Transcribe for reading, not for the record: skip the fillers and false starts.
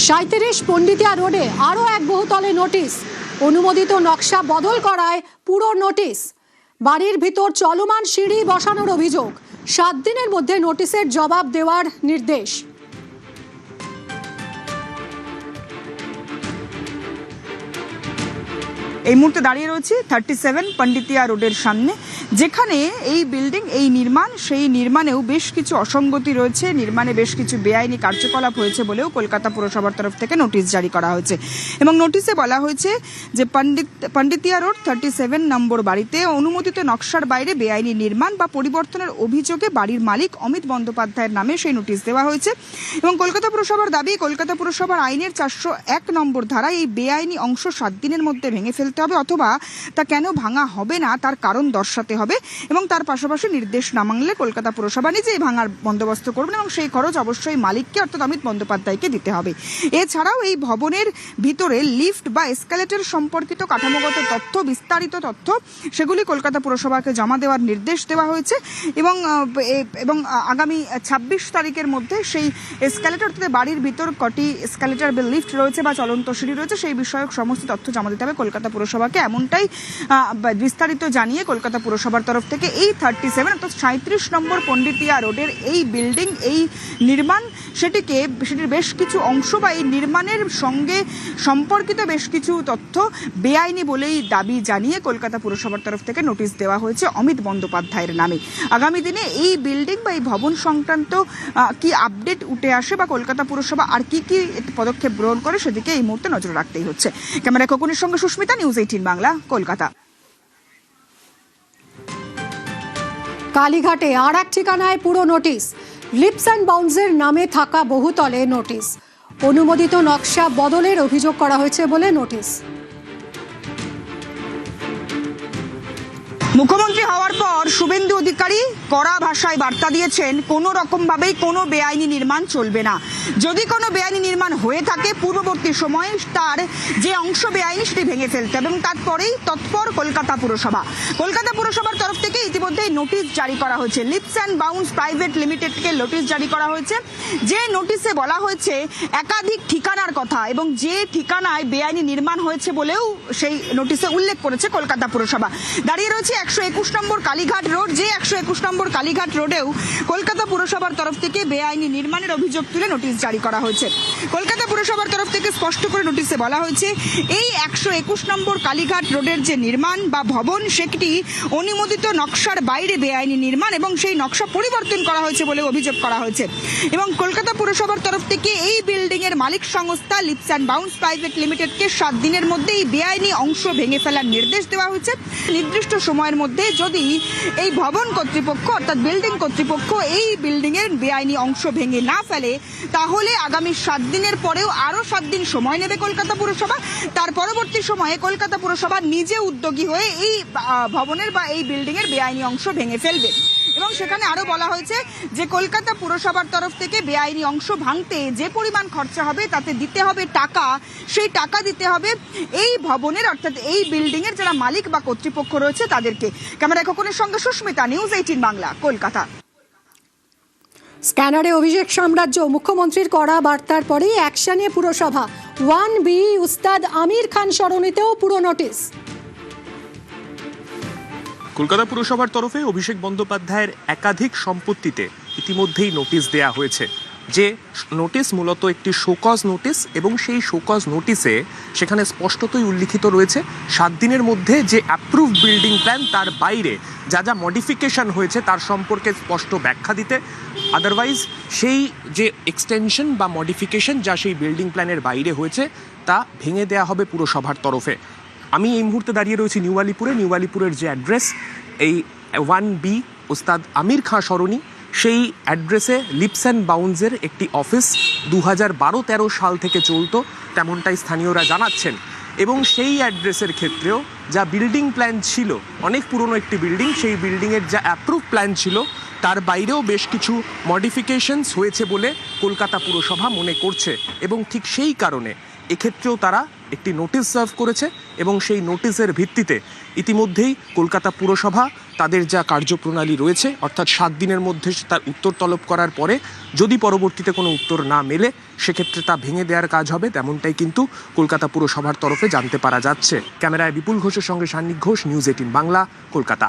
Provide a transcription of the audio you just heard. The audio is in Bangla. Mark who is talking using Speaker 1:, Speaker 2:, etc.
Speaker 1: 37 পণ্ডিতিয়া রোডে আরও এক বহুতলে নোটিশ। অনুমোদিত নকশা বদল করায় পুরো নোটিশ। বাড়ির ভিতর চলমান সিঁড়ি বসানোর অভিযোগ। 7 দিনের মধ্যে নোটিশের জবাব দেওয়ার নির্দেশ।
Speaker 2: এই মুহূর্তে দাঁড়িয়ে রয়েছি 37 পণ্ডিতিয়া রোডের সামনে, যেখানে এই বিল্ডিং এই নির্মাণ, সেই নির্মাণেও বেশ কিছু অসঙ্গতি রয়েছে, নির্মাণে বেশ কিছু বেআইনি কার্যকলাপ হয়েছে বলেও কলকাতা পুরসভার তরফ থেকে নোটিশ জারি করা হয়েছে। এবং নোটিশে বলা হয়েছে যে পণ্ডিতিয়া রোড 37 নম্বর বাড়িতে অনুমোদিত নকশার বাইরে বেআইনি নির্মাণ বা পরিবর্তনের অভিযোগে বাড়ির মালিক অমিত বন্দ্যোপাধ্যায়ের নামে সেই নোটিশ দেওয়া হয়েছে। এবং কলকাতা পুরসভার দাবি, কলকাতা পুরসভার আইনের 401 নম্বর ধারায় এই বেআইনি অংশ 7 দিনের মধ্যে ভেঙে ফেলতে হবে, অথবা তা কেন ভাঙা হবে না তার কারণ দর্শাতে হবে। এবং তার পাশাপাশি নির্দেশ না মানলে কলকাতা পুরসভা নিজেই ভাঙার বন্দোবস্ত করবেন এবং সেই খরচ অবশ্যই মালিককে অর্থাৎ অমিত বন্দ্যোপাধ্যায়কে দিতে হবে। এছাড়াও এই ভবনের ভিতরে লিফট বা এসকালেটর সম্পর্কিত কাঠামোগত তথ্য, বিস্তারিত তথ্য, সেগুলি কলকাতা পুরসভাকে জমা দেওয়ার নির্দেশ দেওয়া হয়েছে। এবং আগামী 26 তারিখের মধ্যে সেই এসকালেটর অর্থাৎ বাড়ির ভিতর কটি এসকালেটর বা লিফট রয়েছে বা চলন্ত সিঁড়ি রয়েছে সেই বিষয়ক সমস্ত তথ্য জমা দিতে হবে কলকাতা পুরসভাকে। এমনটাই বিস্তারিত জানিয়ে কলকাতা পুরসভার তরফ থেকে এই 37 অর্থাৎ 37 নম্বর পণ্ডিতিয়া রোডের এই বিল্ডিং, এই নির্মাণ, সেটির বেশ কিছু অংশ বা এই নির্মাণের সঙ্গে সম্পর্কিত বেশ কিছু তথ্য বেআইনি বলেই দাবি জানিয়ে কলকাতা পুরসভার তরফ থেকে নোটিশ দেওয়া হয়েছে অমিত বন্দ্যোপাধ্যায়ের নামে। আগামী দিনে এই বিল্ডিং বা এই ভবন সংক্রান্ত কি আপডেট উঠে আসে বা কলকাতা পুরসভা আর কি পদক্ষেপ গ্রহণ করে সেদিকে এই মুহূর্তে নজর রাখতেই হচ্ছে। ক্যামেরা খোকনের সঙ্গে সুস্মিতা, নিউজ 18 বাংলা, কলকাতা।
Speaker 1: কালীঘাটে আর এক ঠিকানায় পুরো নোটিশ। লিপস অ্যান্ড বাউন্সের নামে থাকা বহুতলে নোটিশ। অনুমোদিত নকশা বদলের অভিযোগ করা হয়েছে বলে নোটিশ।
Speaker 2: মুখ্যমন্ত্রী হওয়ার পর শুভেন্দু অধিকারী কড়া ভাষায় বার্তা দিয়েছেন, কোনো রকমভাবেই কোনো বেআইনি নির্মাণ চলবে না। যদি কোনো বেআইনি নির্মাণ হয়ে থাকে পূর্ববর্তী সময়ে তার যে অংশ বেআইনি সেটি ভেঙে ফেলতে হবে। এবং তারপরেই তৎপর কলকাতা পুরসভা। কলকাতা পুরসভার তরফ থেকে ইতিমধ্যে নোটিশ জারি করা হয়েছে। লিপস অ্যান্ড বাউন্স প্রাইভেট লিমিটেডকে নোটিশ জারি করা হয়েছে, যে নোটিশে বলা হয়েছে একাধিক ঠিকানার কথা এবং যে ঠিকানায় বেআইনি নির্মাণ হয়েছে বলেও সেই নোটিশে উল্লেখ করেছে কলকাতা পুরসভা। দাঁড়িয়ে রয়েছে 121 নম্বর কালীঘাট রোড, যে 121 নম্বর কালীঘাট রোডেও কলকাতা পুরসভার তরফ থেকে বেআইনি নির্মাণের অভিযোগ তুলে নোটিশ জারি করা হয়েছে। কলকাতা পুরসভার তরফ থেকে স্পষ্ট করে নোটিশে বলা হয়েছে এই 121 নম্বর কালীঘাট রোডের যে নির্মাণ বা ভবন সেটি অনুমোদিত নকশার বাইরে বেআইনি নির্মাণ এবং সেই নকশা পরিবর্তন করা হয়েছে বলে অভিযোগ করা হয়েছে। এবং কলকাতা পুরসভার তরফ থেকে এই বিল্ডিং এর মালিক সংস্থা লিপস অ্যান্ড বাউন্স প্রাইভেট লিমিটেডকে 7 দিনের মধ্যে এই বেআইনি অংশ ভেঙে ফেলার নির্দেশ দেওয়া হয়েছে। নির্দিষ্ট সময়ের মধ্যে যদি এই ভবন কর্তৃপক্ষ অর্থাৎ বিল্ডিং কর্তৃপক্ষ এই বিল্ডিং এর বেআইনি অংশ ভেঙে না ফেলে তাহলে আগামী 7 দিনের পরেও আরো 7 দিন সময় নেবে কলকাতা পুরসভা। তার পরবর্তী সময়ে কলকাতা পুরসভা নিজে উদ্যোগী হয়ে এই ভবনের বা এই বিল্ডিং এর বেআইনি অংশ ভেঙে ফেলবে। এবং সেখানে আরো বলা হয়েছে যে কলকাতা পুরসভার তরফ থেকে বেআইনি অংশ ভাঙতে যে পরিমাণ খরচা হবে তাতে দিতে হবে টাকা, সেই টাকা দিতে হবে এই ভবনের অর্থাৎ এই বিল্ডিং এর যারা মালিক বা কর্তৃপক্ষ রয়েছে তাদেরকে। ক্যামেরা খোকনের সঙ্গে সুস্মিতা, নিউজ 18 বাংলা, কলকাতা।
Speaker 1: স্ক্যানারে অভিষেক সাম্রাজ্য, মুখ্যমন্ত্রীর কড়া বার্তার পরেই অ্যাকশনে পুরসভা। 1B উস্তাদ আমির খান সরণিতেও পুরো নোটিশ।
Speaker 3: কলকাতা পুরসভার তরফে অভিষেক বন্দ্যোপাধ্যায়ের একাধিক সম্পত্তিতে ইতিমধ্যেই নোটিশ দেয়া হয়েছে, যে নোটিশ মূলত একটি শোকজ নোটিশ এবং সেই শোকজ নোটিশে সেখানে স্পষ্টতই উল্লিখিত রয়েছে 7 দিনের মধ্যে যে অ্যাপ্রুভ বিল্ডিং প্ল্যান তার বাইরে যা যা মডিফিকেশন হয়েছে তার সম্পর্কে স্পষ্ট ব্যাখ্যা দিতে। আদারওয়াইজ সেই যে এক্সটেনশন বা মডিফিকেশন যা সেই বিল্ডিং প্ল্যানের বাইরে হয়েছে তা ভেঙে দেওয়া হবে পুরসভার তরফে। আমি এই মুহূর্তে দাঁড়িয়ে রয়েছি নিউ আলিপুরের যে অ্যাড্রেস এই 1B ওস্তাদ আমির খাঁ সরণি, সেই অ্যাড্রেসে লিপস অ্যান্ড বাউন্সের একটি অফিস 2012-13 সাল থেকে চলতো, তেমনটাই স্থানীয়রা জানাচ্ছেন। এবং সেই অ্যাড্রেসের ক্ষেত্রেও যা বিল্ডিং প্ল্যান ছিল, অনেক পুরনো একটি বিল্ডিং, সেই বিল্ডিংয়ের যা অ্যাপ্রুভ প্ল্যান ছিল তার বাইরেও বেশ কিছু মডিফিকেশনস হয়েছে বলে কলকাতা পুরসভা মনে করছে। এবং ঠিক সেই কারণে এক্ষেত্রেও তারা একটি নোটিশ সার্ভ করেছে এবং সেই নোটিশের ভিত্তিতে ইতিমধ্যেই কলকাতা পুরসভা তাদের যা কার্যপ্রণালী রয়েছে অর্থাৎ 7 দিনের মধ্যে তার উত্তর তলব করার পরে যদি পরবর্তীতে কোনো উত্তর না মেলে সেক্ষেত্রে তা ভেঙে দেওয়ার কাজ হবে, তেমনটাই কিন্তু কলকাতা পুরসভার তরফে জানতে পারা যাচ্ছে। ক্যামেরায় বিপুল ঘোষের সঙ্গে সান্নিক ঘোষ, নিউজ 18 বাংলা, কলকাতা।